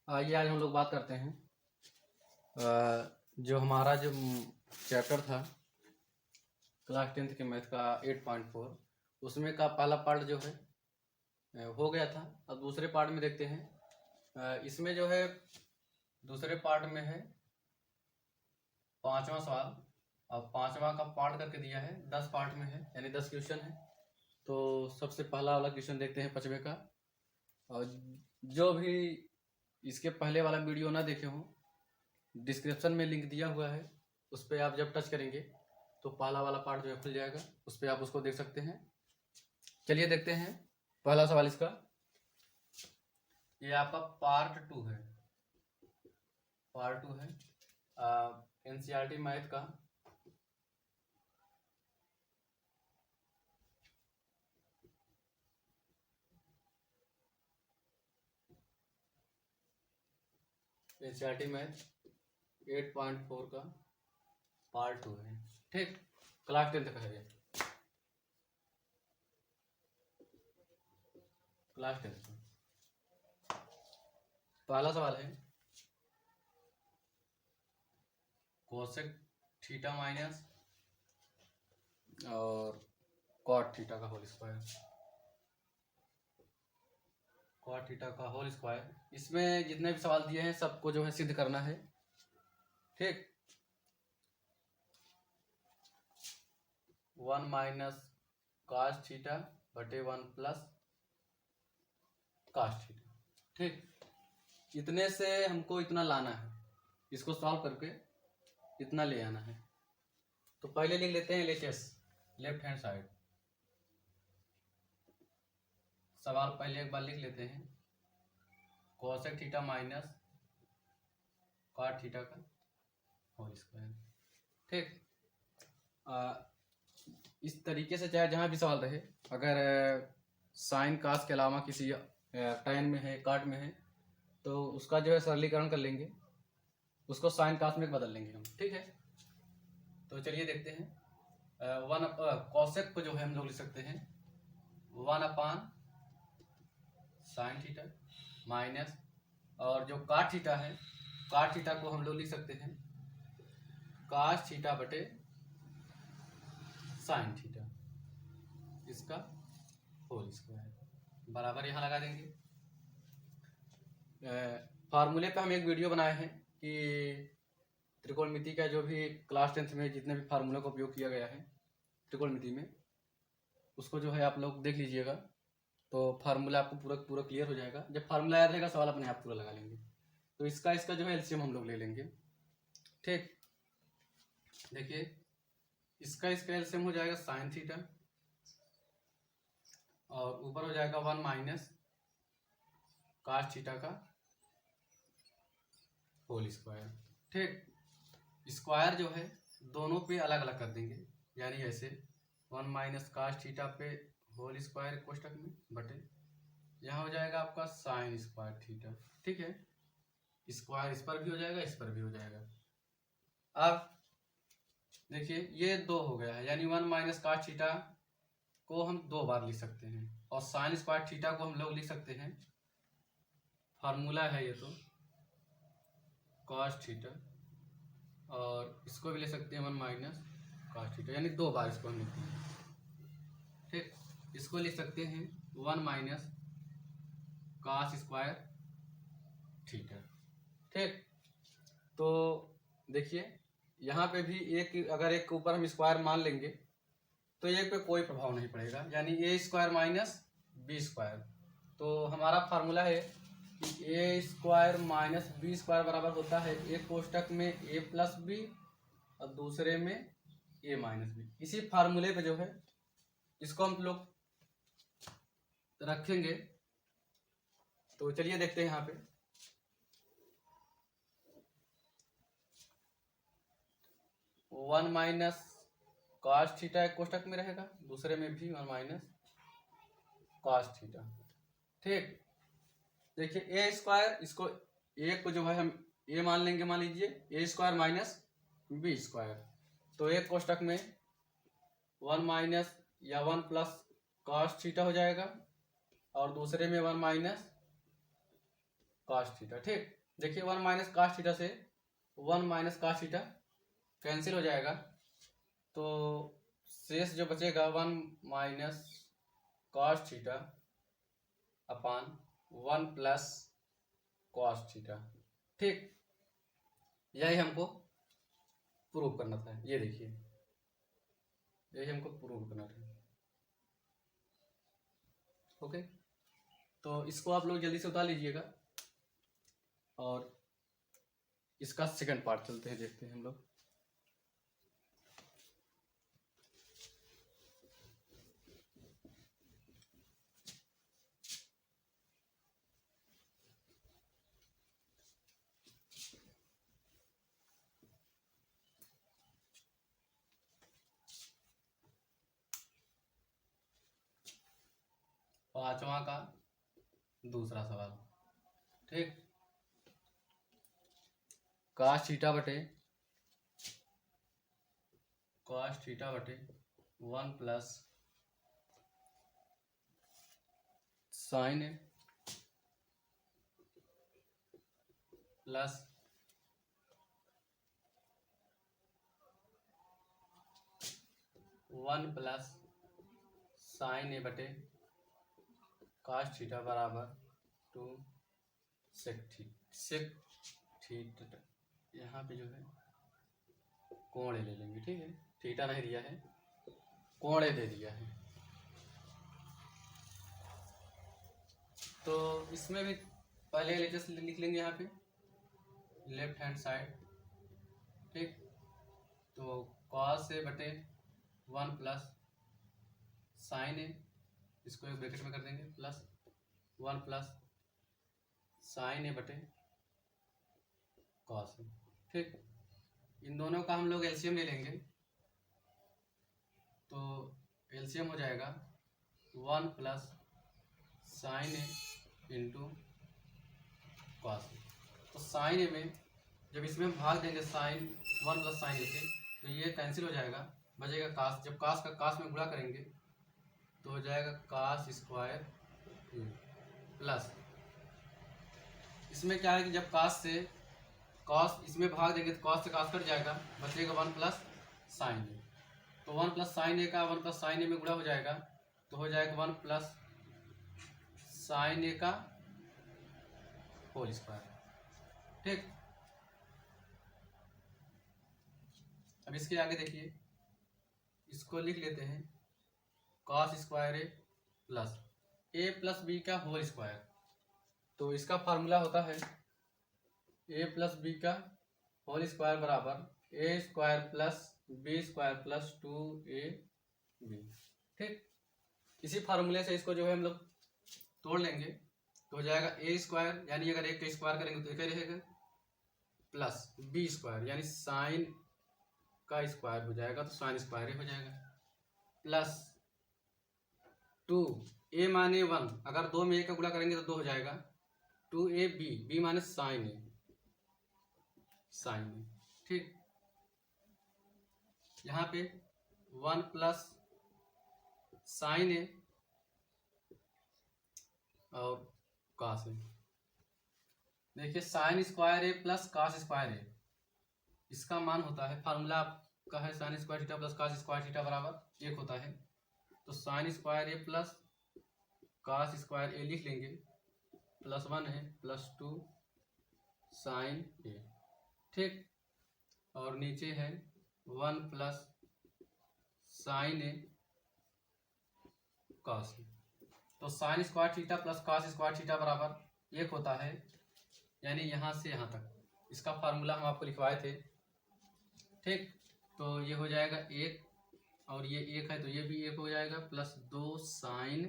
आइए आज हम लोग बात करते हैं जो हमारा जो चैप्टर था क्लास 10th के मैथ का 8.4 उसमें का पहला पार्ट जो है हो गया था। अब दूसरे पार्ट में देखते हैं। इसमें जो है दूसरे पार्ट में है 5वां सवाल। अब 5वां का पार्ट करके दिया है, 10 पार्ट में है यानी 10 क्वेश्चन है। तो सबसे पहला वाला क्वेश्चन देखते हैं 5वें का। और जो भी इसके पहले वाला वीडियो ना देखे हों, डिस्क्रिप्शन में लिंक दिया हुआ है, उस पर आप जब टच करेंगे तो पहला वाला पार्ट जो है खुल जाएगा, उस पर आप उसको देख सकते हैं। चलिए देखते हैं पहला सवाल इसका। ये आपका पार्ट 2 है, पार्ट 2 है एनसीईआरटी मैथ का। एनसीईआरटी मैथ 8.4 का पार्ट 2 है, ठीक। क्लास 10th का है ये, क्लास 10th का। पहला सवाल है कोसेक थीटा माइनस और कॉट थीटा का होल स्क्वायर, कॉट थीटा का होल स्क्वायर। इसमें जितने भी सवाल दिए हैं सबको जो है सिद्ध करना है, ठीक। 1 माइनस कास थीटा बटे 1 प्लस कास थीटा, ठीक। इतने से हमको इतना लाना है, इसको सॉल्व करके इतना ले आना है। तो पहले लिख लेते हैं LHS, लेफ्ट हैंड साइड। सवाल पहले एक बार लिख लेते हैं, cosec theta minus cot theta का होल स्क्वायर, ठीक। इस तरीके से चाहे जहाँ भी सवाल रहे, अगर साइन कास के अलावा किसी टैन में है, काट में है, तो उसका जो है सरलीकरण कर लेंगे, उसको साइन कास में बदल लेंगे हम, ठीक है। तो चलिए देखते हैं। कॉसेक को जो है हम लोग लिख सकते हैं 1 साइन थीटा माइनस, और जो काट थीटा है, काट थीटा को हम लोग लिख सकते हैं कास थीटा बटे साइन थीटा, इसका होल स्क्वायर बराबर यहाँ लगा देंगे। फार्मूले पे हम एक वीडियो बनाए हैं कि त्रिकोणमिति का जो भी क्लास 10th में जितने भी फार्मूले का उपयोग किया गया है त्रिकोणमिति में, उसको जो है आप लोग देख लीजिएगा, तो फार्मूला आपको पूरा क्लियर हो जाएगा। जब फार्मूला याद रहेगा सवाल अपने आप पूरा लगा लेंगे। तो इसका जो है एलसीएम हम लोग ले लेंगे, ठीक। देखिए इसका एलसीएम हो जाएगा साइन थीटा, और ऊपर हो जाएगा 1 माइनस कास थीटा का होल स्क्वायर, ठीक। स्क्वायर जो है दोनों पे अलग अलग कर देंगे, यानी ऐसे 1 माइनस कास थीटा पे होल स्क्वायर कोष्टक में बटे यहाँ हो जाएगा आपका साइन स्क्वायर थीटा, ठीक है। स्क्वायर इस पर भी हो जाएगा, इस पर भी हो जाएगा। अब देखिए ये 2 हो गया है, यानी 1 माइनस कास थीटा को हम 2 बार लिख सकते हैं, और साइन स्क्वायर थीटा को हम लोग लिख सकते हैं, फार्मूला है ये तो, कास थीटा, और इसको भी ले सकते हैं 1 माइनस कास थीटा, यानी 2 बार इसको हम लिखते हैं, ठीक। इसको लिख सकते हैं 1 माइनस कास स्क्वायर थीटा, ठीक। तो देखिए यहाँ पे भी अगर एक के ऊपर हम स्क्वायर मान लेंगे तो एक पे कोई प्रभाव नहीं पड़ेगा, यानी ए स्क्वायर माइनस बी स्क्वायर। तो हमारा फार्मूला है कि ए स्क्वायर माइनस बी स्क्वायर बराबर होता है एक कोष्टक में ए प्लस बी और दूसरे में ए माइनस बी। इसी फार्मूले पे जो है इसको हम लोग रखेंगे। तो चलिए देखते हैं यहाँ पे 1 माइनस कास थीटा एक कोष्टक में रहेगा, दूसरे में भी 1 माइनस कास थीटा, ठीक। देखिए ए स्क्वायर, इसको ए को जो है हम ए मान लेंगे, मान लीजिए ए स्क्वायर माइनस बी स्क्वायर, तो एक कोष्टक में 1 माइनस या 1 प्लस कास थीटा हो जाएगा, और दूसरे में 1 माइनस कॉस थीटा। ठीक, देखिए 1 माइनस कॉस थीटा से 1 माइनस कॉस थीटा कैंसिल हो जाएगा, तो शेष जो बचेगा 1 minus cos theta upon 1 plus cos theta. ठीक, यही हमको प्रूव करना था। ये देखिए, यही हमको प्रूव करना था। ओके, तो इसको आप लोग जल्दी से उतार लीजिएगा और इसका सेकंड पार्ट चलते हैं, देखते हैं हम लोग। पांचवा का दूसरा सवाल। ठीक, कॉस थीटा बटे 1 plus sine plus 1 plus sine A बटे कॉस थीटा बराबर 2 सेक थीटा। यहाँ पे जो है कोण ले लेंगे। ठीक है, थीटा नहीं दिया है, कोण दे दिया है। तो इसमें भी पहले एलएचएस लिख लेंगे यहाँ पे लेफ्ट हैंड साइड। ठीक, तो कॉस ए बटे 1 प्लस साइन ए, इसको एक ब्रैकेट में कर देंगे, प्लस 1 प्लस साइन ए बटे कॉस ए। ठीक, इन दोनों का हम लोग एलसीएम ले लेंगे, तो एलसीएम हो जाएगा 1 plus sine A into cos A. तो साइन ए में जब इसमें हम भाग देंगे साइन 1 प्लस साइन ए से, तो ये कैंसिल हो जाएगा, बचेगा कास। जब कास का कास में गुणा करेंगे तो हो जाएगा कास स्क्वायर प्लस, इसमें क्या है कि जब कास से कॉस इसमें भाग देंगे तो कॉस से कास कट जाएगा, बचेगा 1 प्लस साइन ए। तो 1 प्लस साइन ए का 1 प्लस साइन ए में गुणा हो जाएगा, तो हो जाएगा 1 प्लस साइन ए का होल स्क्वायर। ठीक, अब इसके आगे देखिए, इसको लिख लेते हैं cos square A plus B का होल स्क्वायर। तो इसका फार्मूला होता है ए प्लस बी का होल स्क्वायर बराबर A square plus B square plus 2ab। ठीक, इसी फार्मूले से इसको जो है हम लोग तोड़ लेंगे, तो हो जाएगा ए स्क्वायर, यानी अगर एक का स्क्वायर करेंगे तो एक ही रहेगा, प्लस बी स्क्वायर यानी साइन का स्क्वायर हो जाएगा, तो साइन स्क्वायर ही हो जाएगा, प्लस 2 ए माने 1, अगर 2 में ए का गुणा करेंगे तो 2 हो जाएगा, 2ab, बी माने साइन ए। ठीक, यहाँ पे 1 प्लस साइन ए और कॉस ए। देखिए sine square A plus cos square ए, इसका मान होता है, फार्मूला आपका है sine square theta plus cos square theta बराबर 1 होता है। तो sine square A plus cos square ए लिख लेंगे, प्लस 1 है प्लस 2 साइन ए। ठीक, और नीचे है 1 plus sine A cos A. तो sign square theta plus cos square theta बराबर 1 होता है, यानी यहाँ से यहाँ तक इसका फार्मूला हम आपको लिखवाए थे। ठीक, तो ये हो जाएगा 1 और ये 1 है तो ये भी 1 हो जाएगा, प्लस 2 साइन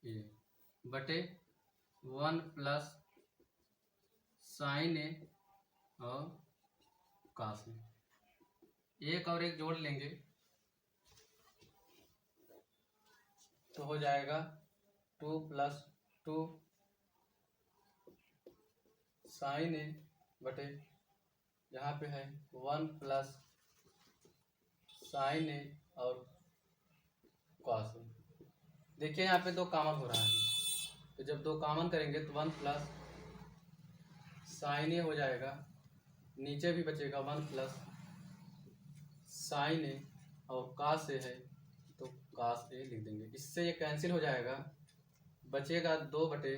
ए बटे 1 प्लस साइन ए और कॉस ए। 1 और 1 जोड़ लेंगे तो हो जाएगा 2 प्लस 2 साइन ए बटे यहाँ पे है 1 प्लस साइन ए और कॉस ए। देखिए यहाँ पे 2 कॉमन हो रहा है, तो जब 2 कॉमन करेंगे तो 1 प्लस साइन ए हो जाएगा, नीचे भी बचेगा 1 प्लस साइन ए, और कास ए है तो कास ए लिख देंगे। इससे ये कैंसिल हो जाएगा, बचेगा 2 बटे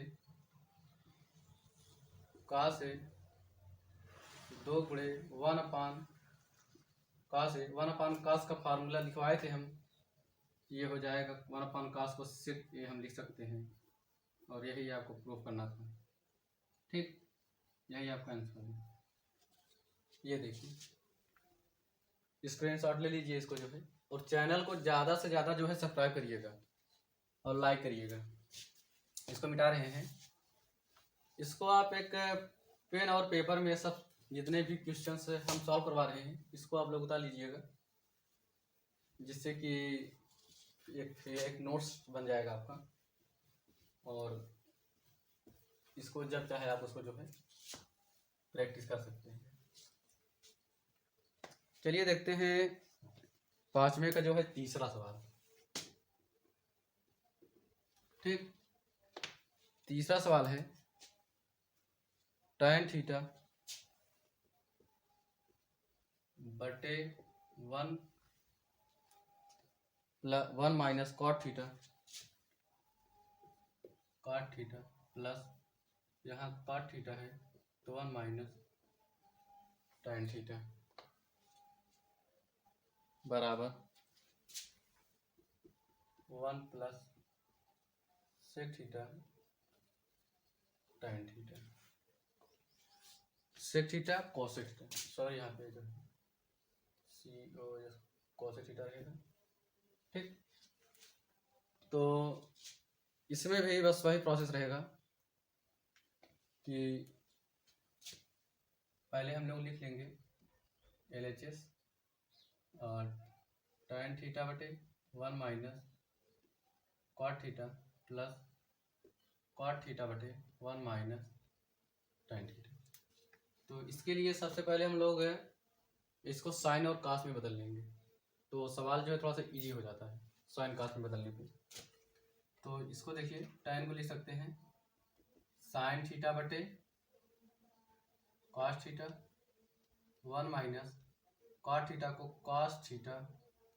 कास ए, 2 गुणे 1 अपान कास ए। 1 अपान कास का फार्मूला लिखवाए थे हम, ये हो जाएगा 1 अपान कास को सिर्फ ये हम लिख सकते हैं, और यही आपको प्रूफ करना था। ठीक, यही आपका आंसर है। ये देखिए, स्क्रीनशॉट ले लीजिए इसको जो है, और चैनल को ज़्यादा से ज़्यादा जो है सब्सक्राइब करिएगा और लाइक करिएगा। इसको मिटा रहे हैं, इसको आप एक पेन और पेपर में सब जितने भी क्वेश्चंस हम सॉल्व करवा रहे हैं इसको आप लोग उतार लीजिएगा, जिससे कि एक नोट्स बन जाएगा आपका, और इसको जब चाहे आप उसको जो है प्रैक्टिस कर सकते हैं। चलिए देखते हैं 5वें का जो है तीसरा सवाल। ठीक, तीसरा सवाल है tan थीटा बटे 1 माइनस कॉट थीटा प्लस यहाँ कॉट थीटा है तो 1 माइनस tan थीटा बराबर 1 plus sec theta tan theta. Sec theta cosec theta, sorry यहाँ पे जो कोसेक थीटा रहेगा। ठीक, तो इसमें भी बस वही प्रोसेस रहेगा कि पहले हम लोग लिख लेंगे LHS और tan थीटा बटे 1 minus cot theta plus cot theta बटे 1 माइनस tan थीटा। तो इसके लिए सबसे पहले हम लोग इसको साइन और कास में बदल लेंगे, तो सवाल जो है थोड़ा सा इजी हो जाता है साइन कास में बदलने पे। तो इसको देखिए, tan को लिख सकते हैं साइन थीटा बटे cos theta 1 minus cot theta को कॉस थीटा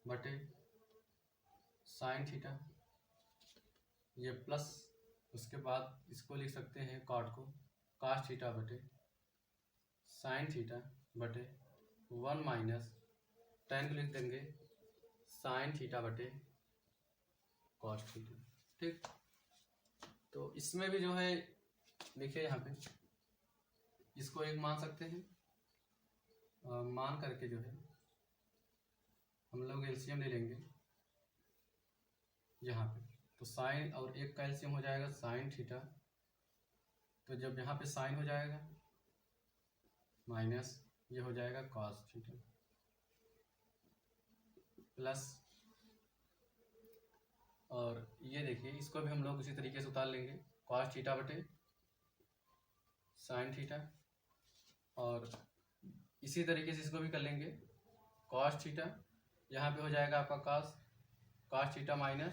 बटे साइन थीटा, ये प्लस, उसके बाद इसको लिख सकते हैं कॉट को कॉस थीटा बटे साइन थीटा बटे 1 माइनस tan को लिख देंगे साइन थीटा बटे कॉस थीटा। ठीक, तो इसमें भी जो है देखिए यहाँ पे इसको एक मान सकते हैं, मान करके जो है हम लोग एलसीएम ले लेंगे यहाँ पे, तो साइन और एक का एलसीएम हो जाएगा साइन थीटा, तो जब यहाँ पे साइन हो जाएगा माइनस ये हो जाएगा कॉस थीटा प्लस, और ये देखिए इसको भी हम लोग उसी तरीके से उतार लेंगे कॉस थीटा बटे साइन थीटा, और इसी तरीके से इसको भी कर लेंगे कॉस थीटा, यहाँ पे हो जाएगा आपका cos theta minus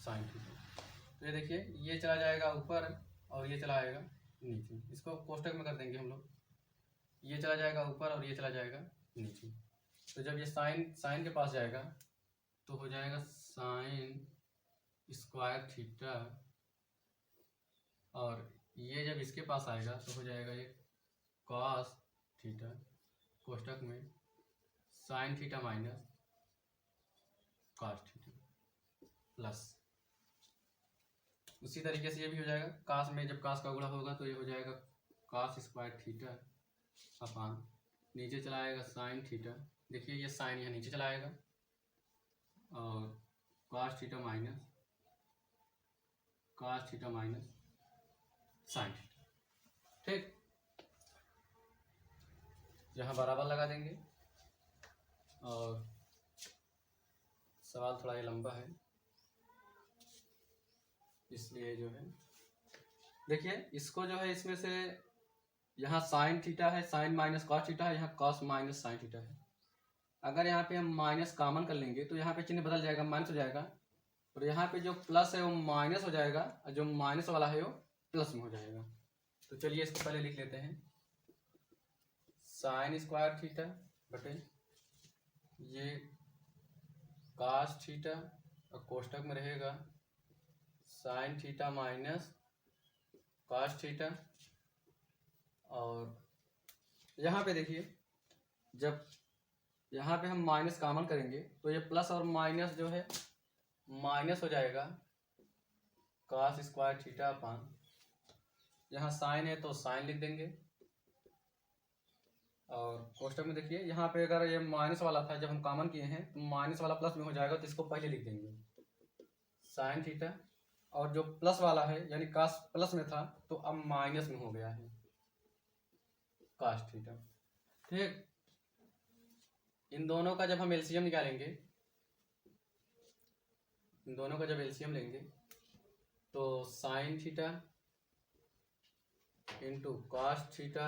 sine theta. तो ये देखिए ये चला जाएगा ऊपर और ये चला आएगा नीचे, इसको कोष्टक में कर देंगे हम लोग, ये चला जाएगा ऊपर और ये चला जाएगा नीचे। तो जब ये साइन के पास जाएगा तो हो जाएगा साइन स्क्वायर थीटा, और ये जब इसके पास आएगा तो हो जाएगा ये कॉस थीटा कोष्टक में sine theta minus cos theta plus, उसी तरीके से ये भी हो जाएगा कास में, जब कास का गुणा होगा तो ये हो जाएगा कॉस स्क्वायर थीटा अपान नीचे चला आएगा साइन थीटा, देखिए ये साइन यहाँ नीचे चला आएगा, और cos theta minus sine theta. ठीक, यहाँ बराबर लगा देंगे, और सवाल थोड़ा ये लंबा है इसलिए जो है देखिए इसको जो है इसमें से यहाँ साइन थीटा है, साइन माइनस कॉस थीटा है, यहाँ कॉस माइनस साइन थीटा है। अगर यहाँ पे हम माइनस कॉमन कर लेंगे तो यहाँ पे चिन्ह बदल जाएगा, माइनस हो जाएगा, और यहाँ पे जो प्लस है वो माइनस हो जाएगा और जो माइनस वाला है वो प्लस में हो जाएगा। तो चलिए इसको पहले लिख लेते हैं, साइन स्क्वायर थीटा बटे ये कास थीटा, और कोष्टक में रहेगा sine theta minus cos theta. और यहाँ पे देखिए, जब यहाँ पे हम माइनस कॉमन करेंगे तो ये प्लस और माइनस जो है माइनस हो जाएगा कास स्क्वायर थीटा अपान, यहाँ साइन है तो साइन लिख देंगे। और कोष्टक में देखिए, यहाँ पे अगर ये माइनस वाला था, जब हम कॉमन किए हैं तो माइनस वाला प्लस में हो जाएगा, तो इसको पहले लिख देंगे साइन थीटा, और जो प्लस वाला है यानी कास प्लस में था तो अब माइनस में हो गया है कास थीटा। ठीक, इन दोनों का जब हम एलसीएम निकालेंगे, इन दोनों का जब एलसीएम लेंगे तो sine theta into cos theta,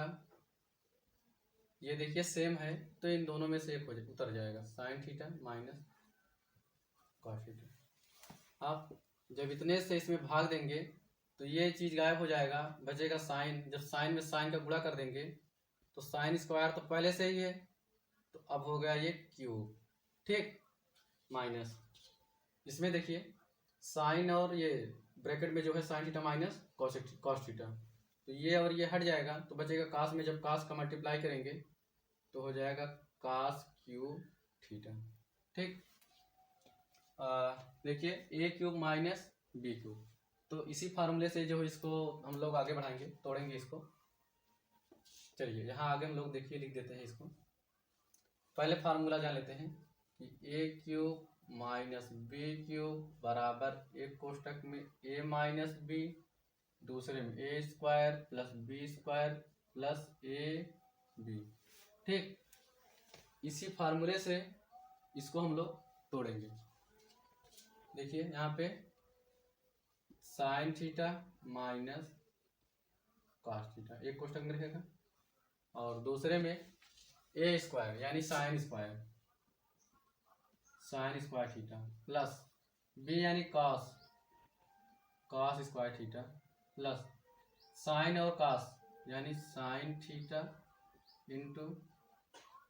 ये देखिए सेम है तो इन दोनों में से एक उतर जाएगा, sine theta minus cos theta. आप जब इतने से इसमें भाग देंगे तो ये चीज़ गायब हो जाएगा, बचेगा साइन। जब साइन में साइन का गुणा कर देंगे तो साइन स्क्वायर तो पहले से ही है, तो अब हो गया ये क्यूब। ठीक, माइनस इसमें देखिए साइन और ये ब्रैकेट में जो है sign theta minus cos theta, तो ये और ये हट जाएगा तो बचेगा कास में, जब कास का मल्टीप्लाई करेंगे तो हो जाएगा कास क्यूब थीटा। ठीक, देखिए ए क्यूब माइनस बी क्यूब, तो इसी फार्मूले से जो इसको हम लोग आगे बढ़ाएंगे, तोड़ेंगे इसको। चलिए यहाँ आगे हम लोग देखिए लिख देते हैं इसको। पहले फार्मूला जान लेते हैं कि A cube minus B cube बराबर एक कोष्टक में ए माइनस बी, दूसरे में A square plus B square plus A B. ठीक, इसी फार्मूले से इसको हम लोग तोड़ेंगे। देखिए यहाँ पे sine theta minus cos theta एक कोष्टक में रहेगा, और दूसरे में ए स्क्वायर यानी sine square theta plus B यानी cos square theta plus sine और कास यानी sine theta into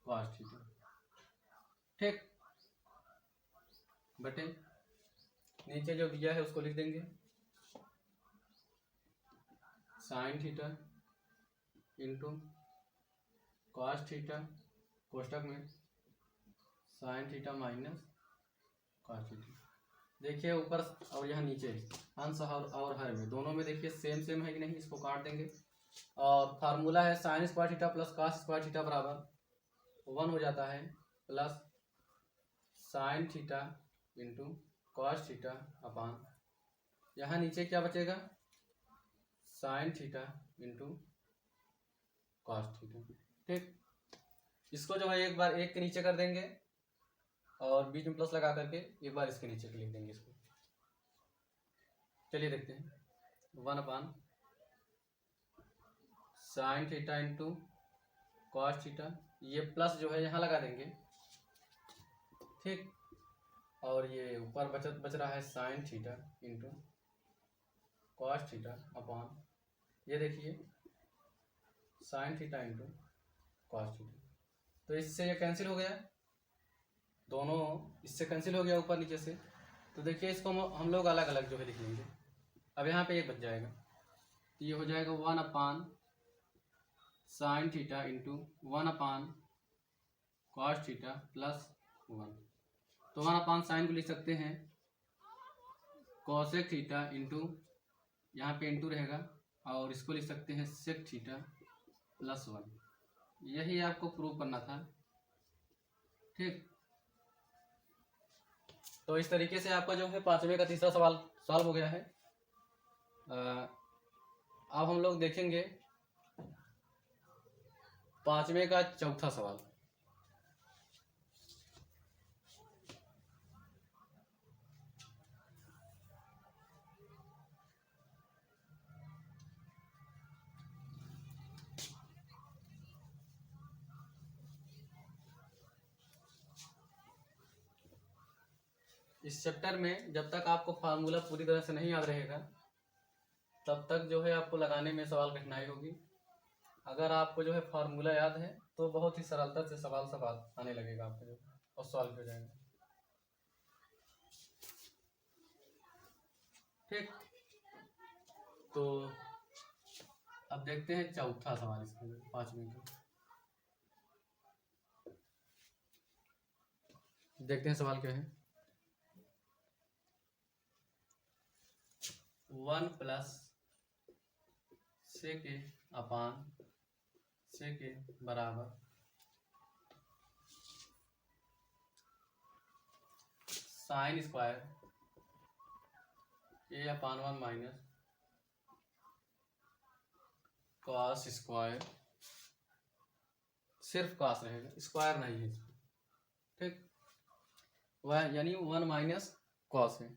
cos theta. ठीक, बटे नीचे जो दिया है उसको लिख देंगे sine theta into cos theta, कोष्टक में sine theta minus cos theta. देखिए ऊपर और यहाँ नीचे अंश और हर में दोनों में देखिए सेम सेम है कि नहीं, इसको काट देंगे। और फार्मूला है sine square theta plus cos square theta बराबर 1 हो जाता है, plus sine theta into cos theta upon, यहाँ नीचे क्या बचेगा sine theta into cos theta. ठीक, इसको जो है एक बार एक के नीचे कर देंगे और बीच में प्लस लगा करके एक बार इसके नीचे लिख देंगे इसको। चलिए देखते हैं 1 अपान sign theta into cos theta, ये प्लस जो है यहाँ लगा देंगे। ठीक, और ये ऊपर बच रहा है sign theta into cos theta upon, ये देखिए sign theta into cos theta, तो इससे ये कैंसिल हो गया, दोनों इससे कैंसिल हो गया ऊपर नीचे से। तो देखिए इसको हम लोग अलग अलग जो है लिख लेंगे। अब यहाँ पे एक बच जाएगा, तो ये हो जाएगा 1 अपान साइन थीटा इंटू 1 अपान कॉस थीटा प्लस 1। तो 1 अपान साइन को लिख सकते हैं कॉसेक थीटा इंटू, यहाँ पे इंटू रहेगा, और इसको लिख सकते हैं सेक थीटा प्लस 1। यही आपको प्रूव करना था। ठीक, तो इस तरीके से आपका जो है 5वें का तीसरा सवाल सॉल्व हो गया है। अब हम लोग देखेंगे 5वें का चौथा सवाल। इस चैप्टर में जब तक आपको फार्मूला पूरी तरह से नहीं याद रहेगा तब तक जो है आपको लगाने में सवाल कठिनाई होगी। अगर आपको जो है फार्मूला याद है तो बहुत ही सरलता से सवाल आने लगेगा आपको जो, और सॉल्व हो जाएगा। ठीक, तो अब देखते हैं चौथा सवाल इसके अंदर 5वें का। देखते हैं सवाल क्या है। 1 प्लस सेक अपान सेक बराबर साइन स्क्वायर ए अपान 1 माइनस कॉस स्क्वायर, सिर्फ कॉस रहेगा, स्क्वायर नहीं है इसमें। ठीक, वह यानी 1 माइनस कॉस है।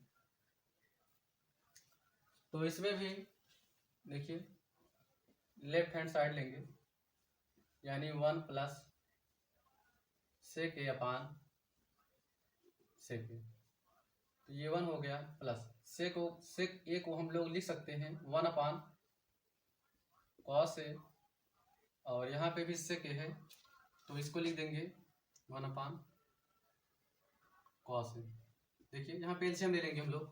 तो इसमें भी देखिए लेफ्ट हैंड साइड लेंगे, यानी 1 प्लस सेक ए अपान सेक ए, तो ये 1 हो गया, प्लस सेक ए को हम लोग लिख सकते हैं 1 अपान कॉस ए, और यहाँ पे भी सेक ए है तो इसको लिख देंगे 1 अपान कॉस ए। देखिए यहाँ पे एलसीएम ले लेंगे हम लोग,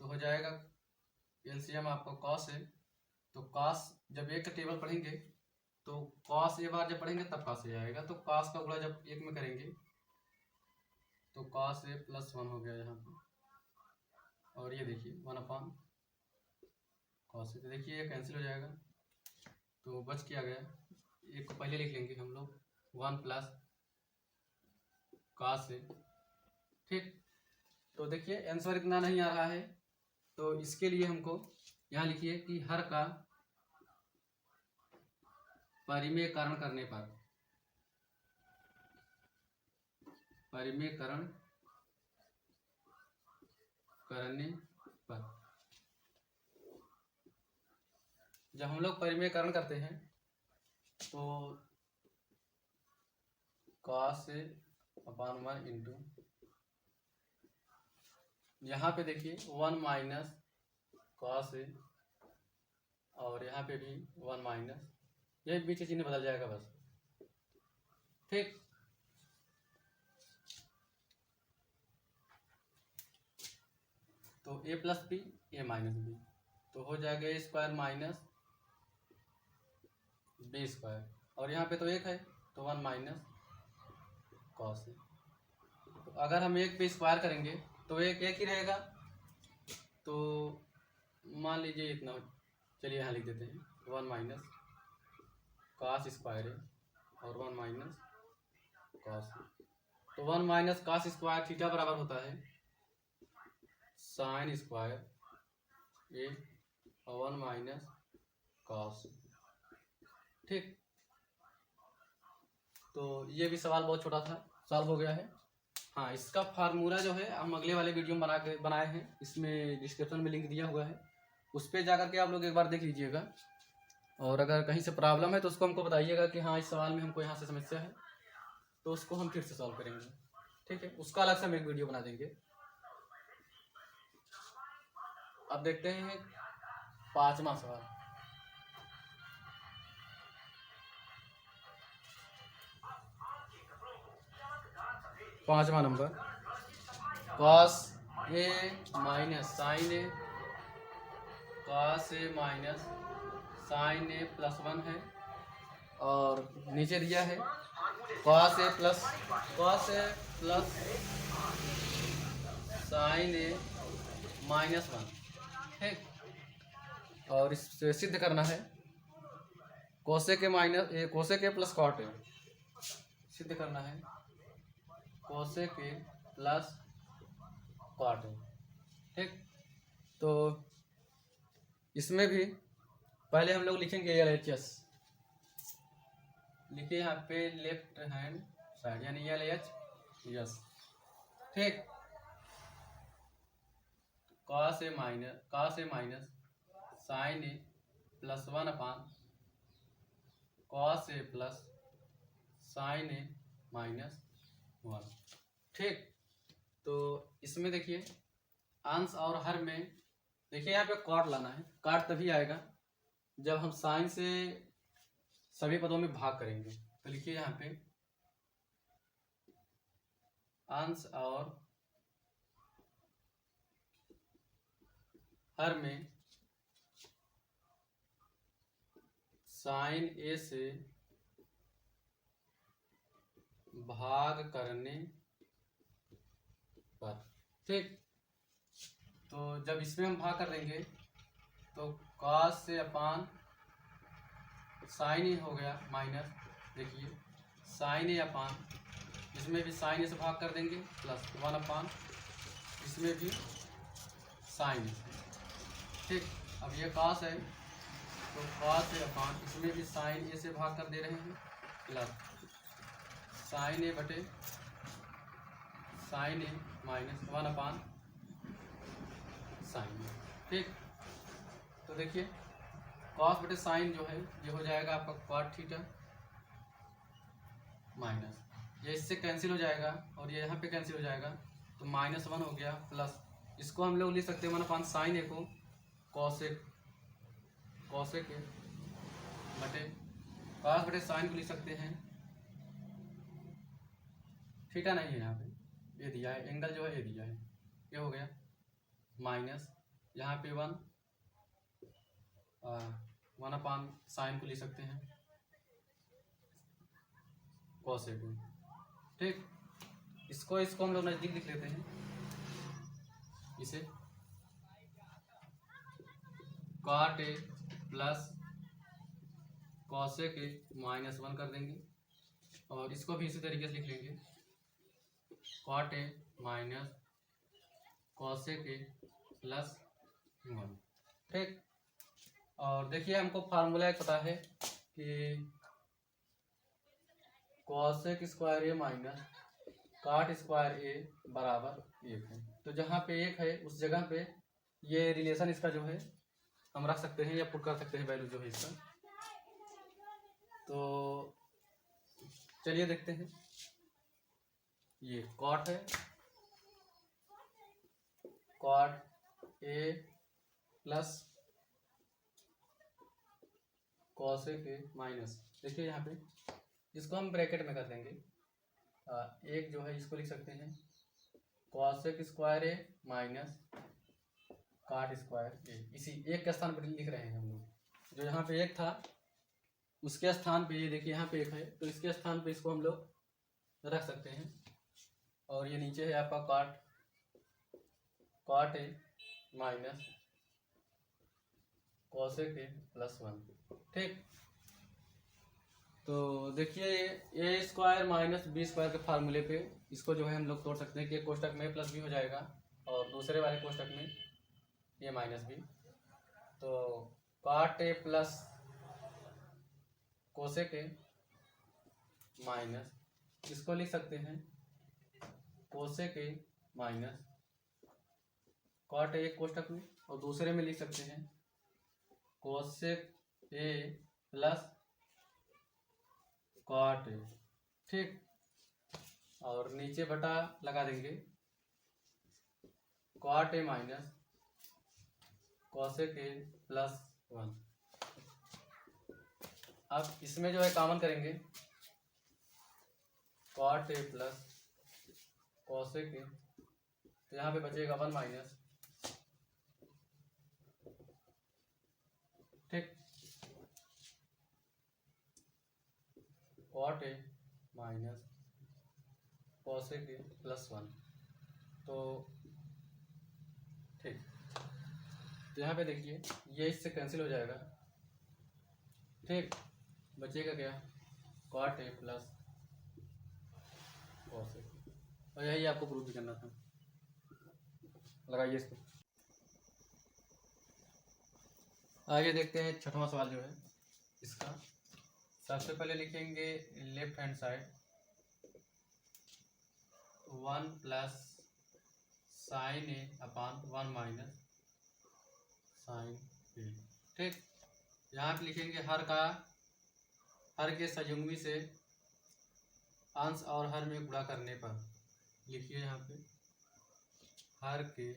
तो हो जाएगा एलसीएम आपको कॉस ए, तो कॉस जब एक का टेबल पढ़ेंगे तो कॉस ए बार जब पढ़ेंगे तब कॉस ए आएगा, तो कॉस का गुणा जब एक में करेंगे तो कॉस ए प्लस 1 हो गया यहाँ पे, और ये देखिए 1 अपान कॉस ए, तो देखिए ये कैंसिल हो जाएगा, तो बच क्या गया, एक को पहले लिख लेंगे हम लोग 1 प्लस कॉस ए। ठीक, तो देखिए आंसर इतना नहीं आ रहा है, तो इसके लिए हमको यहाँ लिखिए कि हर का परिमेयकरण करने पर, परिमेयकरण करने पर, जब हम लोग परिमेयकरण करते हैं तो कॉस ए अपान 1 इंटू, यहाँ पे देखिए 1 माइनस कॉस ए, और यहाँ पे भी 1 माइनस, ये बीच चिन्ह बदल जाएगा बस। ठीक, तो A plus B A minus B, तो हो जाएगा ए स्क्वायर माइनस बी स्क्वायर, और यहाँ पे तो एक है तो 1 माइनस कॉस ए। तो अगर हम एक पे स्क्वायर करेंगे तो एक ही रहेगा, तो मान लीजिए इतना, चलिए यहाँ लिख देते हैं 1 माइनस कॉस स्क्वायर है और 1 माइनस कॉस, तो 1 माइनस कॉस स्क्वायर थीटा बराबर होता है साइन स्क्वायर ए और 1 माइनस कॉस। ठीक, तो ये भी सवाल बहुत छोटा था, सॉल्व हो गया है। हाँ, इसका फार्मूला जो है हम अगले वाले वीडियो में बनाए हैं, इसमें डिस्क्रिप्शन में लिंक दिया हुआ है, उस पर जाकर के आप लोग एक बार देख लीजिएगा, और अगर कहीं से प्रॉब्लम है तो उसको हमको बताइएगा कि हाँ इस सवाल में हमको यहाँ से समस्या है, तो उसको हम फिर से सॉल्व करेंगे। ठीक है, उसका अलग से हम एक वीडियो बना देंगे। अब देखते हैं 5वां सवाल। पाँचवा number, cos A minus sine A, cos A minus sine A plus 1 है, और नीचे दिया है cos A plus sine A minus 1। ठीक, और इससे सिद्ध करना है कोसेक के माइनस कोसेक के प्लस कॉट ए, सिद्ध करना है कोसेक के प्लस कॉट ए। ठीक, तो इसमें भी पहले हम लोग लिखेंगे LHS, लिखिए यहाँ पे लेफ्ट हैंड साइड यानी LHS। ठीक, cos A minus sine A plus 1 upon cos A plus sine A minus 1। ठीक, तो इसमें देखिए अंश और हर में देखिए यहाँ पे कॉट लाना है। कॉट तभी आएगा जब हम साइन से सभी पदों में भाग करेंगे। तो लिखिए यहाँ पे अंश और हर में साइन ए से भाग करने पर। ठीक, तो जब इसमें हम भाग कर देंगे तो कॉस से अपान साइन ए हो गया माइनस, देखिए साइन ए अपान, इसमें भी साइन ए से भाग कर देंगे प्लस 1 अपान इसमें भी साइन ए। ठीक, अब ये कॉस है तो कॉस ए अपान इसमें भी साइन ए से भाग कर दे रहे हैं प्लस साइन ए बटे sign A minus 1 upon sign A. ठीक, तो देखिए कॉस बटे साइन जो है ये हो जाएगा आपका कॉट थीटा माइनस, ये इससे कैंसिल हो जाएगा और ये यहाँ पे कैंसिल हो जाएगा तो -1 हो गया प्लस इसको हम लोग लिख सकते हैं 1 अपान साइन ए को कॉसेक ए बटे कॉस बटे साइन को लिख सकते हैं, थीटा नहीं है यहाँ पे, ये दिया है एंगल जो है ये दिया है, ये हो गया माइनस यहाँ पे 1 अपान साइन को लिख सकते हैं कॉसेक को। ठीक, इसको हम लोग नज़दीक लिख लेते हैं, इसे cot A plus cosec A -1 कर देंगे और इसको भी इसी तरीके से लिख लेंगे cot A minus cosec A plus 1। ठीक, और देखिए हमको फार्मूला एक पता है कि कॉसेक स्क्वायर ए माइनस कॉट स्क्वायर ए बराबर 1 है। तो जहाँ पे 1 है उस जगह पे ये रिलेशन इसका जो है हम रख सकते हैं या पुट कर सकते हैं वैल्यू जो है इसका। तो चलिए देखते हैं, ये कॉट है, cot A plus cosec A minus, देखिए यहाँ पे इसको हम ब्रैकेट में कर देंगे, एक जो है इसको लिख सकते हैं कॉसेक स्क्वायर ए माइनस कॉट स्क्वायर ए, इसी एक के स्थान पर लिख रहे हैं हम लोग। जो यहाँ पे 1 था उसके स्थान पे ये देखिए यहाँ पे 1 है तो इसके स्थान पे इसको हम लोग रख सकते हैं और ये नीचे है आपका cot A minus cosec A plus 1। ठीक, तो देखिए A square minus B square के फार्मूले पे इसको जो है हम लोग तोड़ सकते हैं कि एक कोष्टक में प्लस बी हो जाएगा और दूसरे वाले कोष्टक में ए माइनस बी। तो cot A plus cosec A minus इसको लिख सकते हैं cosec A minus cot A एक कोष्टक में और दूसरे में लिख सकते हैं cosec A plus cot A. ठीक, और नीचे बटा लगा देंगे cot A minus cosec A plus 1। अब इसमें जो है कॉमन करेंगे cot A plus cosec A, तो यहाँ पे बचेगा 1 माइनस। ठीक, cot A minus cosec A plus 1। तो ठीक, तो यहाँ पे देखिए ये इससे कैंसिल हो जाएगा। ठीक, बचेगा क्या कॉट ए प्लस कॉसेक, और यही आपको प्रूव भी करना था। लगाइए इसको। आगे देखते हैं 6वां सवाल जो है इसका। सबसे पहले लिखेंगे left hand side 1 plus sine A upon 1 minus sine A. ठीक, यहाँ पे लिखेंगे हर के संयुग्मी से अंश और हर में गुणा करने पर। लिखिए यहाँ पे हर के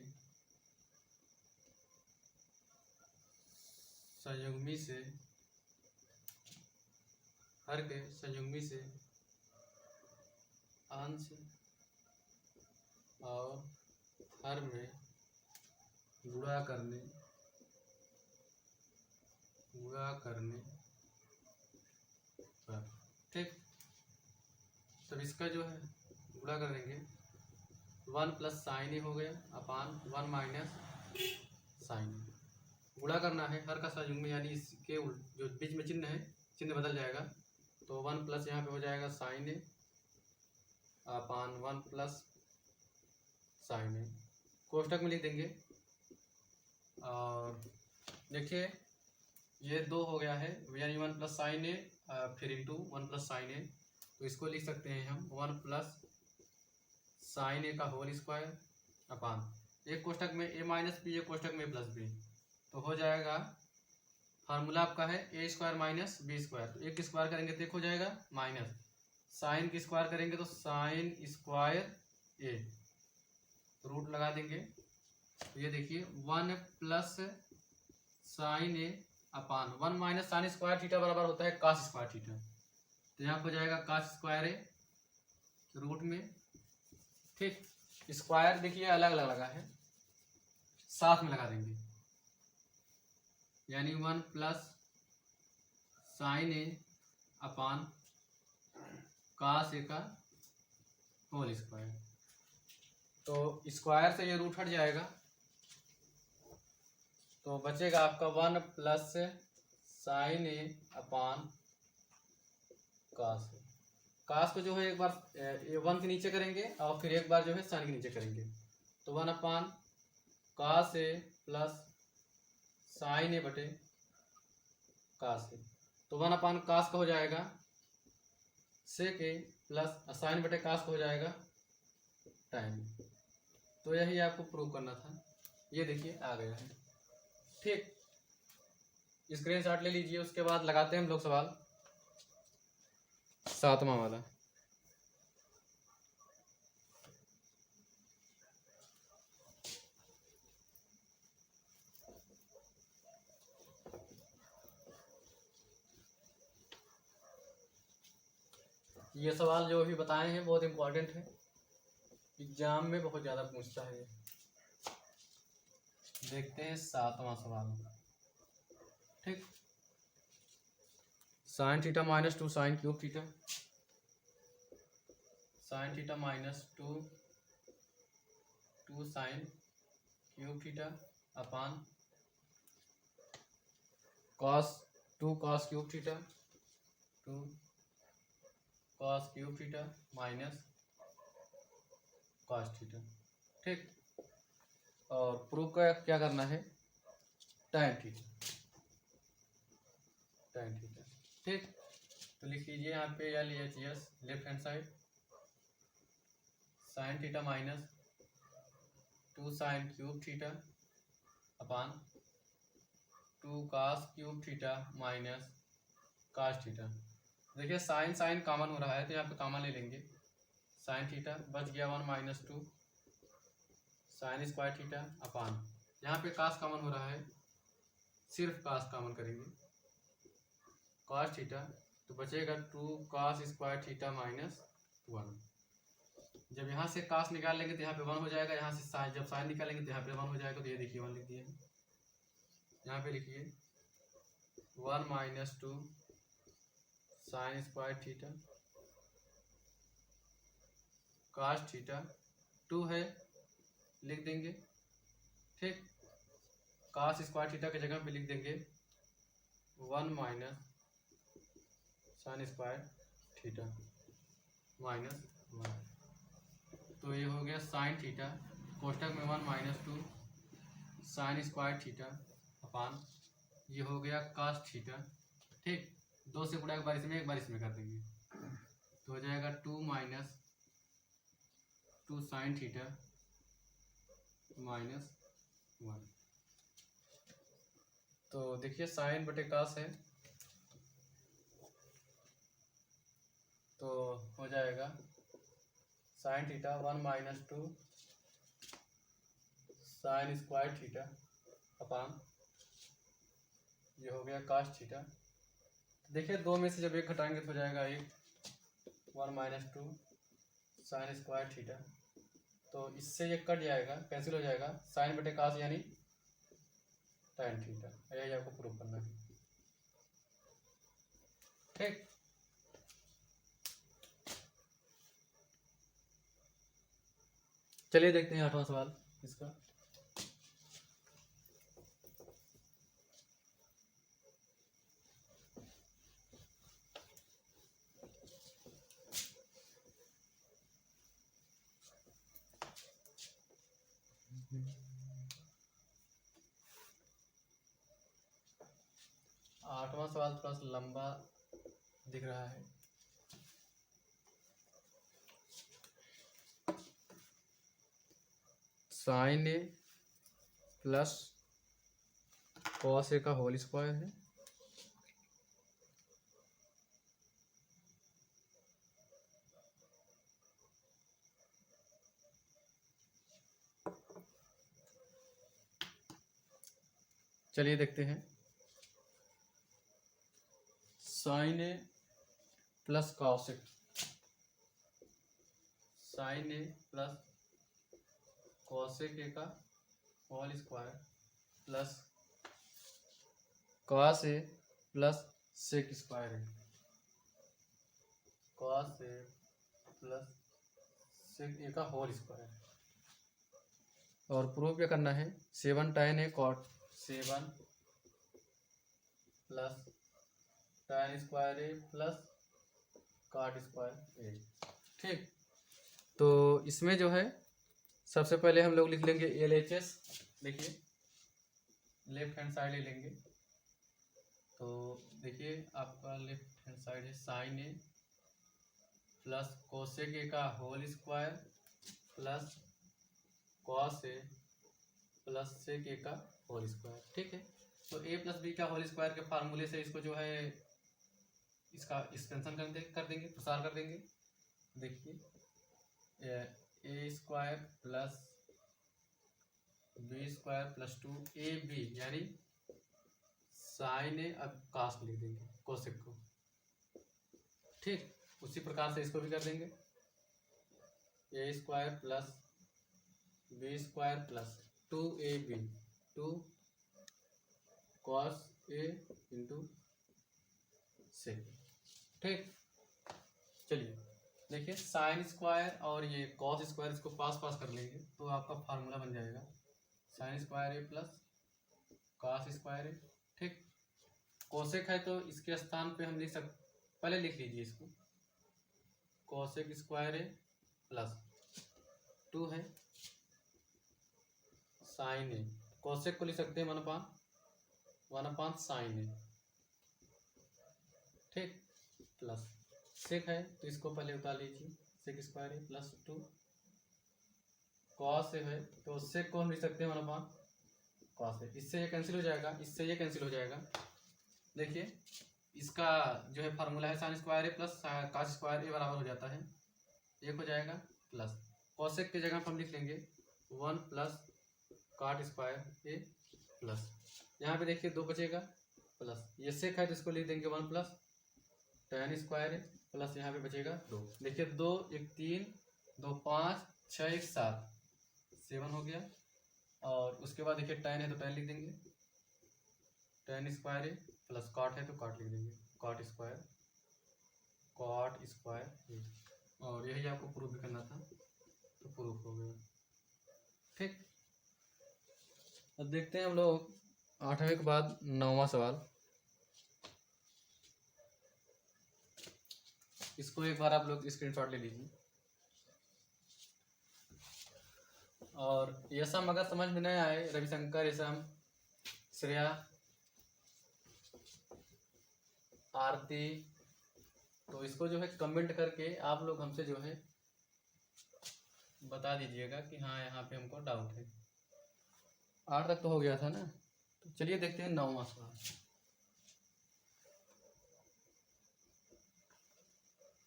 संयुग्मी से हर के संयुग्मी से अंश और हर में गुणा करने पर। ठीक, तब इसका जो है गुणा कर देंगे, 1 प्लस साइन ए हो गया अपान 1 माइनस साइन ए। गुणा करना है हर का संयुग्मी, यानी इसके जो बीच में चिन्ह है चिन्ह बदल जाएगा, तो 1 प्लस यहाँ पे हो जाएगा sign A upon 1 plus sine ए, कोष्टक में लिख देंगे। और देखिए ये 2 हो गया है, यानी 1 प्लस साइन ए फिर इंटू 1 प्लस साइन ए, तो इसको लिख सकते हैं हम 1 प्लस साइन ए का होल स्क्वायर अपान एक कोष्टक में ए माइनस बी, एक कोष्टक में प्लस बी, तो हो जाएगा फार्मूला आपका है ए स्क्वायर माइनस बी स्क्वायर, तो एक स्क्वायर करेंगे तो एक हो जाएगा माइनस साइन की स्क्वायर करेंगे तो साइन स्क्वायर ए, रूट लगा देंगे। तो ये देखिए 1 plus sine A upon 1 minus sign square theta बराबर होता है कास स्क्वायर थीटा, तो यहाँ हो जाएगा कास स्क्वायर ए रूट में। ठीक, स्क्वायर देखिए अलग अलग लगा है, साथ में लगा देंगे, यानी 1 प्लस साइन ए अपान कास ए का होल स्क्वायर, तो स्क्वायर से ये रूट हट जाएगा, तो बचेगा आपका 1 प्लस साइन ए अपान कास। कास को जो है एक बार 1 के नीचे करेंगे और फिर एक बार जो है साइन के नीचे करेंगे, तो 1 अपान कास ए प्लस साइन ए बटे कास ए, तो 1 अपान कास का हो जाएगा सेक ए प्लस साइन बटे कास का हो जाएगा टाइम। तो यही आपको प्रूव करना था, ये देखिए आ गया है। ठीक, स्क्रीनशॉट ले लीजिए, उसके बाद लगाते हैं हम लोग सवाल 7वां वाला। ये सवाल जो अभी बताए हैं बहुत इंपॉर्टेंट है, एग्जाम में बहुत ज़्यादा पूछता है। देखते हैं 7वां सवाल। ठीक, sign theta minus 2 sine cube theta, sign theta minus 2 sine cube theta अपान cos 2 cos cube theta 2 cos cube theta minus cos theta. ठीक, और प्रूफ का क्या करना है, tan थीटा। ठीक, तो लिख लीजिए यहाँ पे LHS left hand side, sine theta minus 2 sine cube theta upon 2 cos cube theta minus cos theta. देखिए साइन साइन कॉमन हो रहा है, तो यहाँ पे कॉमन ले लेंगे, साइन थीटा बच गया 1 minus 2 sine square theta upon, यहाँ पे कास कॉमन हो रहा है, सिर्फ कास कॉमन करेंगे, कॉस थीटा, तो बचेगा 2 कास स्क्वायर थीटा माइनस 1। जब यहाँ से कास निकाल लेंगे तो यहाँ पे 1 हो जाएगा, यहाँ से साइन जब साइन निकालेंगे तो यहाँ पे 1 हो जाएगा, तो ये देखिए 1 लिख दिए, यहाँ पे लिखिए 1 minus 2 sine square theta cos theta 2 है लिख देंगे। ठीक, कास स्क्वायर थीटा की जगह पे लिख देंगे 1 minus sign square theta minus 1, तो ये हो गया साइन थीटा कोष्टक में 1 minus 2 sine square theta upon ये हो गया कास थीटा। ठीक, 2 से गुणा एक बार इसमें कर देंगे, तो हो जाएगा 2 माइनस 2 साइन थीटा माइनस 1। तो देखिए साइन बटे कास है, तो हो जाएगा sine theta 1 minus 2 sine square theta upon ये हो गया cos थीटा। देखिए दो में से जब एक घटाएंगे तो हो जाएगा एक 1 माइनस 2 साइन स्क्वायर थीटा। तो इससे ये कट जाएगा, कैंसिल हो जाएगा, साइन बटे कास यानी tan थीटा। यही आपको प्रूव करना है। ठीक, चलिए देखते हैं 8वां सवाल इसका। आठवां सवाल थोड़ा सा लंबा दिख रहा है। Sine A plus cos A का होल स्क्वायर है, चलिए देखते हैं। Sine A plus cos A, sine A plus cosec A का whole square plus cos A plus sec square है, cos A plus sec A का होल स्क्वायर। और proof क्या करना है, 7 tan A cot 7 plus tan square A plus cot square ए। ठीक, तो इसमें जो है सबसे पहले हम लोग लिख लेंगे LHS। देखिए लेफ्ट हैंड साइड ले लेंगे, तो देखिए आपका लेफ्ट हैंड साइड है sine A plus cosec A का whole square plus cos A plus sec A का होल स्क्वायर। ठीक है, तो ए प्लस बी का होल स्क्वायर के फार्मूले से इसको जो है इसका एक्सपेंशन कर देंगे, प्रसार कर देंगे। देखिए A square plus B square plus 2ab यानी साइन ए, अब कास लिख देंगे कोसेक को। ठीक, उसी प्रकार से इसको भी कर देंगे, A square plus B square plus 2ab 2 cos A into sec. ठीक, चलिए देखिए साइन स्क्वायर और ये कॉस स्क्वायर इसको पास पास कर लेंगे तो आपका फार्मूला बन जाएगा sine square A plus cos square ए। ठीक, कोसेक है तो इसके स्थान पे हम लिख सकते, पहले लिख लीजिए इसको, कोसेक स्क्वायर ए प्लस 2 है साइन ए, कोसेक को लिख सकते हैं 1/1 साइन ए। ठीक, प्लस सेक है तो इसको पहले उतार लीजिए, sec square A plus 2 cos ए है तो सेक को हम लिख सकते हैं 1/cos ए। इससे ये कैंसिल हो जाएगा, इससे ये कैंसिल हो जाएगा। देखिए इसका जो है फार्मूला है sine square A plus cos square ए बराबर हो जाता है, एक हो जाएगा प्लस कॉसेक की जगह पर हम लिख लेंगे 1 plus cot square A plus, यहाँ पे देखिए 2 बचेगा प्लस ये सेक है तो इसको लिख देंगे 1 plus tan square A plus यहाँ पे बचेगा 2। देखिए 2 1 3 2 5 6 1 7 7 हो गया। और उसके बाद देखिए tan है तो tan लिख देंगे, tan square A plus cot है तो कॉट लिख देंगे, कॉट स्क्वायर ए। और यही आपको प्रूफ भी करना था तो प्रूफ हो गया। ठीक, अब देखते हैं हम लोग 8वें के बाद 9वां सवाल। इसको एक बार आप लोग स्क्रीनशॉट ले लीजिए। और ये सब अगर समझ में नहीं आए, रविशंकर ये सब श्रेया आरती, तो इसको जो है कमेंट करके आप लोग हमसे जो है बता दीजिएगा कि हाँ यहाँ पे हमको डाउट है। 8 तक तो हो गया था ना, तो चलिए देखते हैं 9वां सवाल।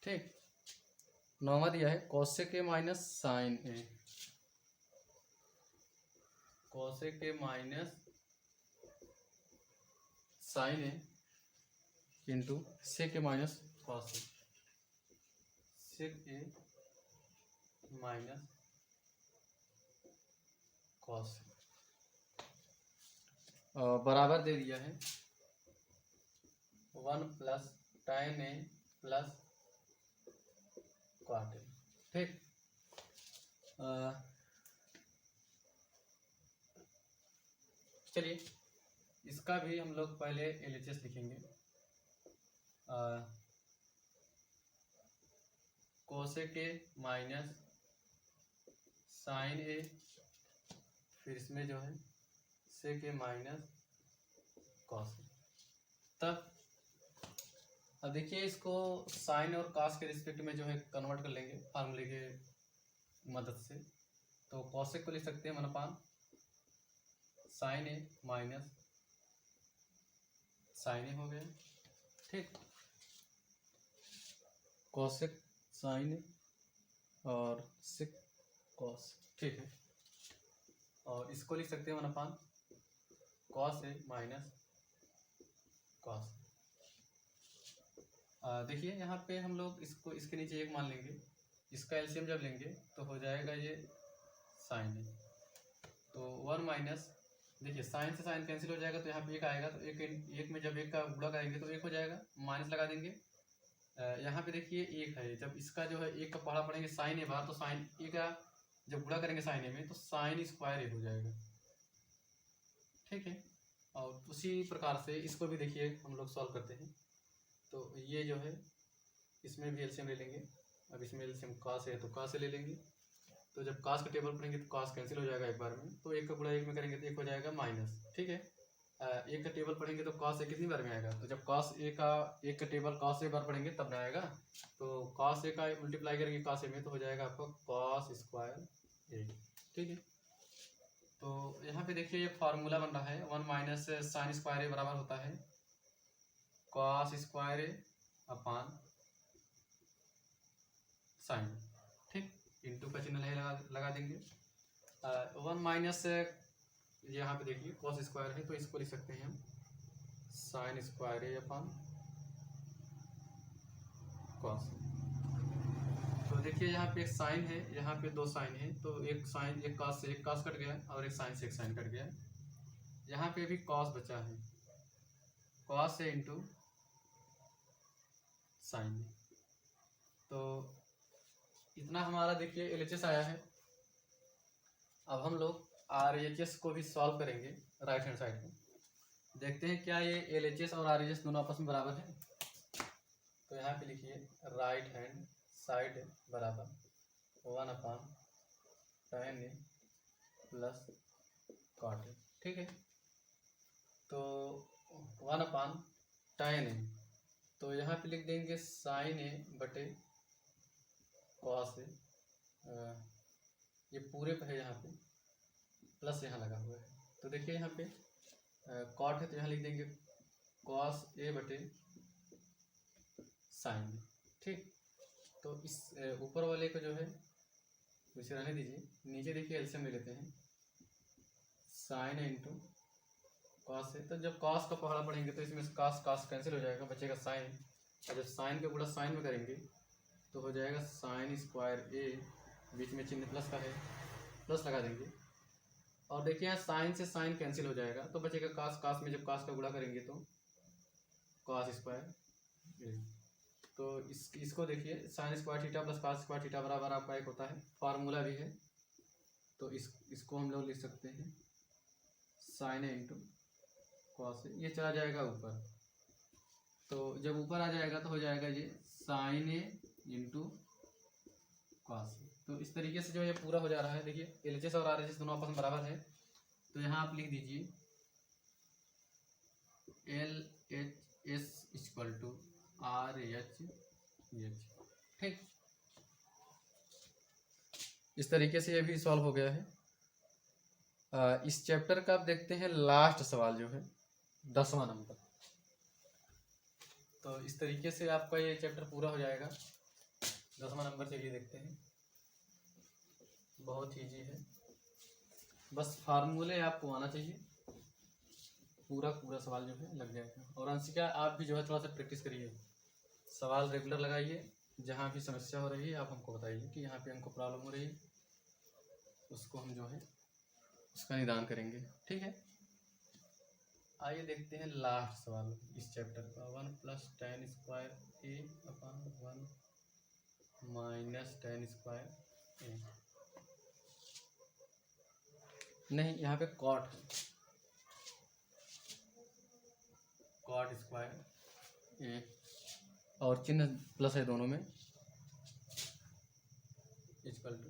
ठीक, 9वां दिया है cosec A minus sine A, cosec A minus sine A into sec A minus cos A, sec A minus cos A बराबर दे दिया है 1 plus tan A plus cot A. ठीक, चलिए इसका भी हम लोग पहले LHS लिखेंगे। Cosec A minus sine A, फिर इसमें जो है सेक ए माइनस कॉस ए। तब अब देखिए इसको साइन और कॉस के रिस्पेक्ट में जो है कन्वर्ट कर लेंगे फार्मूले के मदद से। तो कॉसेक को लिख सकते हैं 1/, साइन ए माइनस साइन ए हो गया। ठीक, कॉसेक साइन ए और सेक कॉस। ठीक है, और इसको लिख सकते हैं 1/, कॉस ए माइनस कॉस। देखिए यहाँ पे हम लोग इसको इसके नीचे एक मान लेंगे, इसका एलसीएम जब लेंगे तो हो जाएगा ये साइन ए। तो 1 माइनस, देखिए साइन से साइन कैंसिल हो जाएगा तो यहाँ पे एक आएगा, तो एक में जब एक का गुणा करेंगे तो एक हो जाएगा, माइनस लगा देंगे। यहाँ पे देखिए एक है, जब इसका जो है एक का पढ़ा पढ़ेंगे साइन ए बार, तो साइन ए का जब गुणा करेंगे साइन ए में तो साइन स्क्वायर ए हो जाएगा। ठीक है, और उसी प्रकार से इसको भी देखिए हम लोग सॉल्व करते हैं। तो ये जो है इसमें भी एलसीएम ले लेंगे। अब इसमें एलसीएम कॉस है तो कॉस से ले लेंगे, तो जब कॉस का टेबल पढ़ेंगे तो कॉस कैंसिल हो जाएगा एक बार में, तो एक का गुणा एक में करेंगे तो एक हो जाएगा माइनस। ठीक है, एक का टेबल पढ़ेंगे तो कॉस ए कितनी बार में आएगा, तो जब कॉस ए का एक का टेबल कॉस ए बार पढ़ेंगे तब में आएगा, तो कॉस ए का मल्टीप्लाई करेंगे कॉस ए में तो हो जाएगा आपका कॉस स्क्वायर ए। ठीक है, तो यहाँ पे देखिए ये फार्मूला बन रहा है 1 माइनस साइन स्क्वायर ए बराबर होता है कॉस स्क्वायर ए अपान साइन। ठीक, इंटू का चिन्ह है लगा देंगे। 1 माइनस यहाँ पे देखिए कॉस स्क्वायर है तो इसको लिख सकते हैं हम साइन स्क्वायर ए अपान कॉस। तो देखिए यहाँ पे एक साइन है, यहाँ पे दो साइन है, तो एक साइन एक कॉस से एक कॉस कट गया और एक साइन से एक साइन कट गया। यहाँ पे भी कॉस बचा है, कॉस से इंटू साइन। तो इतना हमारा देखिए एलएचएस आया है। अब हम लोग आरएचएस को भी सॉल्व करेंगे राइट हैंड साइड में, देखते हैं क्या ये एलएचएस और आरएचएस दोनों आपस में बराबर है। तो यहाँ पे लिखिए राइट हैंड साइड बराबर 1/tan A plus cot A. ठीक है, तो 1/tan ए, तो यहाँ पे लिख देंगे साइन ए बटे कॉस ए, ये पूरे पे है यहाँ पे प्लस यहाँ लगा हुआ है। तो देखिए यहाँ पे कॉट है तो यहाँ लिख देंगे कॉस ए बटे साइन ए। ठीक, तो इस ऊपर वाले को जो है वैसे रहने दीजिए, नीचे देखिए एलसीएम ले लेते हैं sine A into cos A. तो जब कॉस का पहाड़ा पढ़ेंगे तो इसमें कॉस कॉस कैंसिल हो जाएगा, बचेगा साइन, और जब साइन का गुणा साइन में करेंगे तो हो जाएगा साइन स्क्वायर ए, बीच में चिन्ह प्लस का है, प्लस लगा देंगे। और देखिए यहाँ साइन से साइन कैंसिल हो जाएगा तो बचेगा कॉस, कॉस में जब कॉस का गुणा करेंगे तो कॉस स्क्वायर ए। तो इसको देखिए sign square theta plus cos square theta बराबर आपका एक होता है, फार्मूला भी है। तो इसको हम लोग लिख सकते हैं sine A into cos A, ये चला जाएगा ऊपर, तो जब ऊपर आ जाएगा तो हो जाएगा ये sign A into cos A. तो इस तरीके से जो ये पूरा हो जा रहा है। देखिए एलएचएस और आरएचएस दोनों आपस में बराबर है, तो यहाँ आप लिख दीजिए LHS इक्वल टू RHS। ठीक, इस तरीके से ये भी सॉल्व हो गया है। इस चैप्टर का आप देखते हैं लास्ट सवाल जो है 10वां नंबर। तो इस तरीके से आपका ये चैप्टर पूरा हो जाएगा। 10वां नंबर चलिए देखते हैं, बहुत ईजी है, बस फार्मूले आपको आना चाहिए, पूरा पूरा सवाल जो है लग जाएगा। और अंशिका आप भी जो है थोड़ा सा प्रैक्टिस करिए, सवाल रेगुलर लगाइए, जहाँ भी समस्या हो रही है आप हमको बताइए कि यहाँ पे हमको प्रॉब्लम हो रही है, उसको हम जो है उसका निदान करेंगे, ठीक है। आइए देखते हैं लास्ट सवाल इस चैप्टर का। 1 + tan square a upon 1 - tan square a, नहीं यहाँ पे कॉट है, कॉट स्क्वायर ए और चिन्ह प्लस है दोनों में, इक्वल टू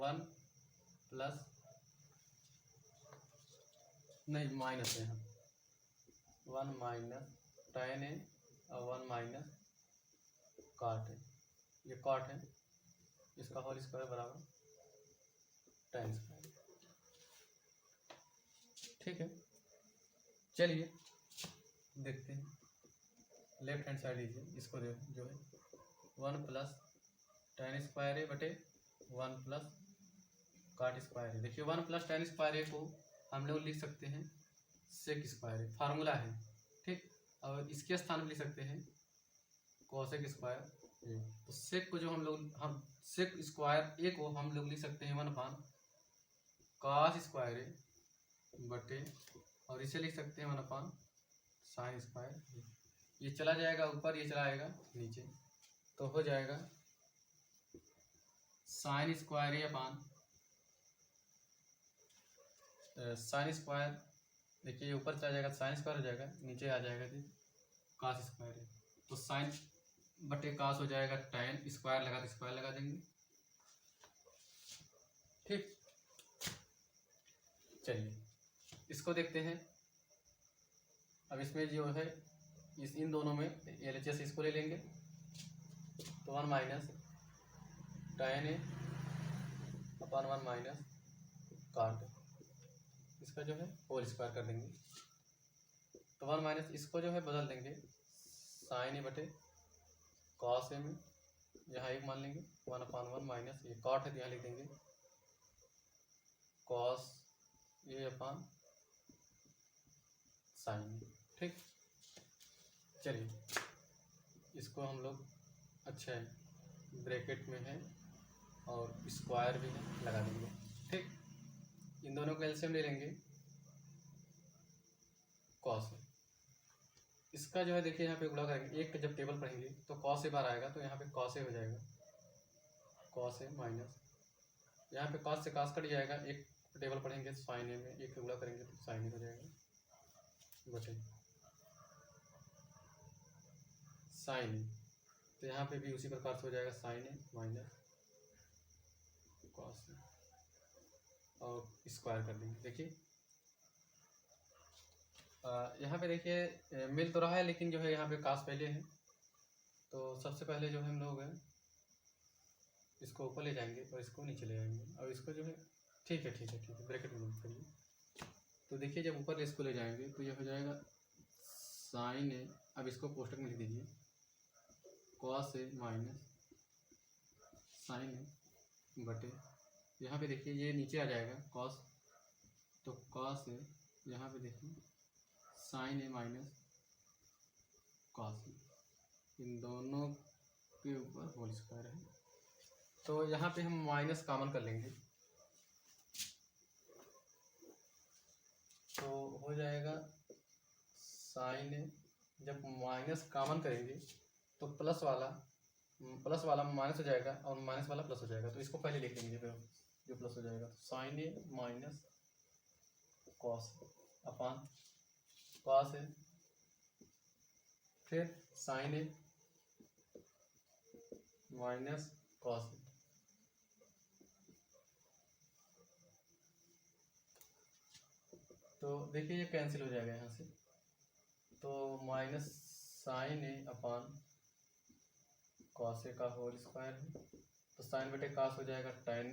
1 प्लस, नहीं माइनस है, 1 - tan ए और 1 - कॉट है, ये कॉट है, इसका होल स्क्वायर बराबर tan स्क्वायर, ठीक है। चलिए देखते हैं, लेफ्ट हैंड साइड लीजिए, इसको जो है 1 + tan स्क्वायर ए बटे 1 + कॉट स्क्वायर ए। देखिए 1 + tan स्क्वायर ए को हम लोग लिख सकते हैं सेक स्क्वायर ए, फार्मूला है, ठीक। और इसके स्थान में लिख सकते हैं कोसेक स्क्वायर ए। तो सेक को जो हम सेक स्क्वायर ए को हम लोग लिख सकते हैं 1 cos स्क्वायर ए बटे, और इसे लिख सकते हैं 1 sin स्क्वायर ए। ये चला जाएगा ऊपर, ये चला आएगा नीचे, तो हो जाएगा sin स्क्वायर ए अपान sin स्क्वायर, देखिए ये ऊपर चला जाएगा sin स्क्वायर हो जाएगा, नीचे आ जाएगा जी cos स्क्वायर है, तो sin बटे cos हो जाएगा tan स्क्वायर लगा तो स्क्वायर लगा देंगे, ठीक। चलिए इसको देखते हैं। अब इसमें जो है इन दोनों में LHS इसको ले लेंगे, तो 1 - tan ए अपान 1 - cot, इसका जो है होल स्क्वायर कर देंगे, तो 1 - इसको जो है बदल देंगे sin ए बटे cos ए में, यहाँ एक मान लेंगे 1/1 - ये cot है तो यहाँ लिख देंगे cos ए अपान sin, ठीक। चलिए इसको हम लोग, अच्छा है ब्रैकेट में है और स्क्वायर भी है, लगा देंगे, ठीक। इन दोनों को एलसीएम ले लेंगे कॉस, इसका जो है देखिए यहाँ पे गुणा करेंगे, एक जब टेबल पढ़ेंगे तो कॉस ए बार आएगा, तो यहाँ पे कॉस ए हो जाएगा, कॉस ए माइनस, यहाँ पे कॉस से कॉस कट जाएगा, एक टेबल पढ़ेंगे साइन ए में, एक गुणा करेंगे तो साइन ए हो जाएगा बटे साइन ए, तो यहाँ पे भी उसी प्रकार से हो जाएगा साइन ए माइनस कॉस ए, और स्क्वायर कर देंगे। देखिए यहाँ पे देखिए मिल तो रहा है, लेकिन जो है यहाँ पे कास पहले है, तो सबसे पहले जो है हम लोग इसको ऊपर ले जाएंगे और इसको नीचे ले जाएंगे, और इसको जो है ठीक है ब्रैकेट में मत करिए, तो देखिए जब ऊपर इसको ले जाएंगे तो ये हो जाएगा साइन ए, अब इसको कोष्टक में लिख दीजिए cos A minus sine A बटे, यहाँ पे देखिए ये नीचे आ जाएगा कॉस, तो कॉस ए, यहाँ पे देखिए साइन ए माइनस कॉस ए, इन दोनों के ऊपर होल स्क्वायर है, तो यहाँ पे हम माइनस कॉमन कर लेंगे, तो हो जाएगा साइन ए, जब माइनस कॉमन करेंगे तो प्लस वाला माइनस हो जाएगा और माइनस वाला प्लस हो जाएगा, तो इसको पहले लिख लेंगे, फिर जो प्लस हो जाएगा sign A minus cos upon cos A, फिर साइन ए माइनस कॉस ए, तो देखिए ये कैंसिल हो जाएगा यहाँ से, तो minus sine A upon cos A का होल स्क्वायर है, तो साइन बटे कॉस हो जाएगा tan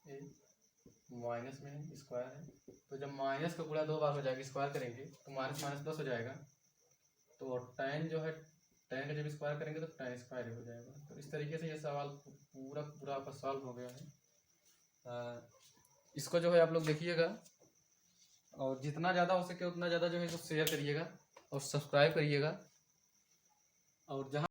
ए, माइनस में स्क्वायर है, तो जब माइनस का गुणा 2 बार हो जाएगा, स्क्वायर करेंगे तो माइनस माइनस प्लस हो जाएगा, तो tan जो है tan का जब स्क्वायर करेंगे तो tan स्क्वायर हो जाएगा। तो इस तरीके से ये सवाल पूरा आपका सॉल्व हो गया है। इसको जो है आप लोग देखिएगा और जितना ज़्यादा हो सके उतना ज़्यादा जो है इसको शेयर करिएगा और सब्सक्राइब करिएगा। और जहाँ